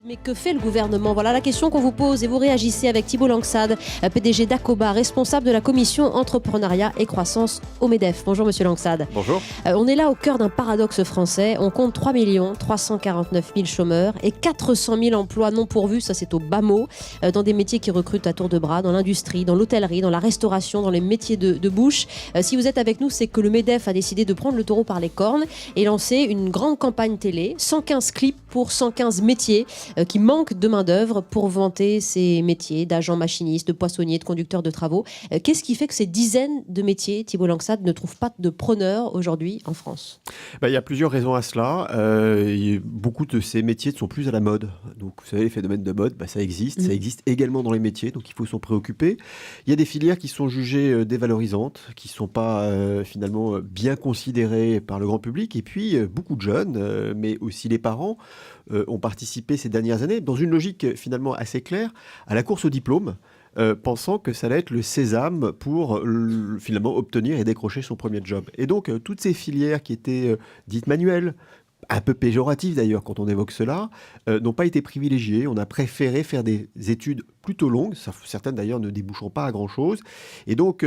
Mais que fait le gouvernement? Voilà la question qu'on vous pose et vous réagissez avec Thibault Langsade, PDG d'Acoba, responsable de la commission entrepreneuriat et croissance au MEDEF. Bonjour Monsieur Langsade. Bonjour. On est là au cœur d'un paradoxe français. On compte 3 349 000 chômeurs et 400 000 emplois non pourvus, ça c'est au bas mot, dans des métiers qui recrutent à tour de bras, dans l'industrie, dans l'hôtellerie, dans la restauration, dans les métiers de bouche. Si vous êtes avec nous, c'est que le MEDEF a décidé de prendre le taureau par les cornes et lancer une grande campagne télé, 115 clips pour 115 métiers qui manquent de main-d'œuvre pour vanter ces métiers d'agents machinistes, de poissonniers, de conducteurs de travaux. Qu'est-ce qui fait que ces dizaines de métiers, Thibault Langsade, ne trouvent pas de preneurs aujourd'hui en France? Il y a plusieurs raisons à cela. Beaucoup de ces métiers ne sont plus à la mode. Donc, vous savez, les phénomènes de mode, ça existe. Ça existe également dans les métiers, donc il faut s'en préoccuper. Il y a des filières qui sont jugées dévalorisantes, qui ne sont pas finalement bien considérées par le grand public. Et puis, beaucoup de jeunes, mais aussi les parents, ont participé ces dernières années dans une logique finalement assez claire à la course au diplôme, pensant que ça allait être le sésame pour finalement obtenir et décrocher son premier job. Et donc, toutes ces filières qui étaient dites manuelles, un peu péjoratif d'ailleurs quand on évoque cela, n'ont pas été privilégiées. On a préféré faire des études plutôt longues, certaines d'ailleurs ne débouchant pas à grand-chose. Et donc,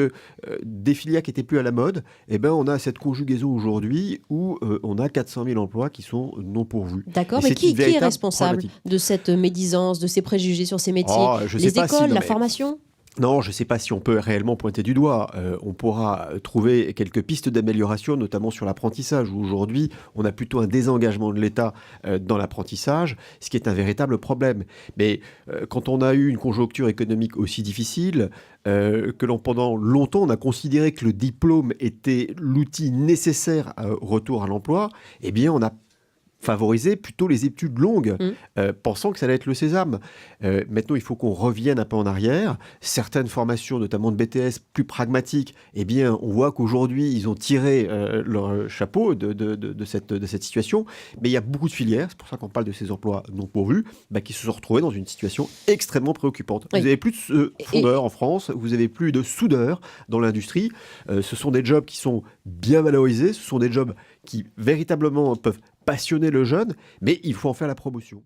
des filières qui n'étaient plus à la mode, on a cette conjugaison aujourd'hui où on a 400 000 emplois qui sont non pourvus. D'accord, mais qui est responsable de cette médisance, de ces préjugés sur ces métiers? Les écoles, la formation ? Non, je ne sais pas si on peut réellement pointer du doigt. On pourra trouver quelques pistes d'amélioration, notamment sur l'apprentissage, où aujourd'hui, on a plutôt un désengagement de l'État dans l'apprentissage, ce qui est un véritable problème. Mais quand on a eu une conjoncture économique aussi difficile, pendant longtemps, on a considéré que le diplôme était l'outil nécessaire au retour à l'emploi, on a favoriser plutôt les études longues, pensant que ça allait être le sésame. Maintenant, il faut qu'on revienne un peu en arrière. Certaines formations, notamment de BTS, plus pragmatiques, on voit qu'aujourd'hui, ils ont tiré leur chapeau de cette situation. Mais il y a beaucoup de filières, c'est pour ça qu'on parle de ces emplois non pourvus, qui se sont retrouvés dans une situation extrêmement préoccupante. Oui. Vous n'avez plus de fondeurs en France, vous n'avez plus de soudeurs dans l'industrie. Ce sont des jobs qui sont bien valorisés, ce sont des jobs qui véritablement peuvent passionner le jeune, mais il faut en faire la promotion.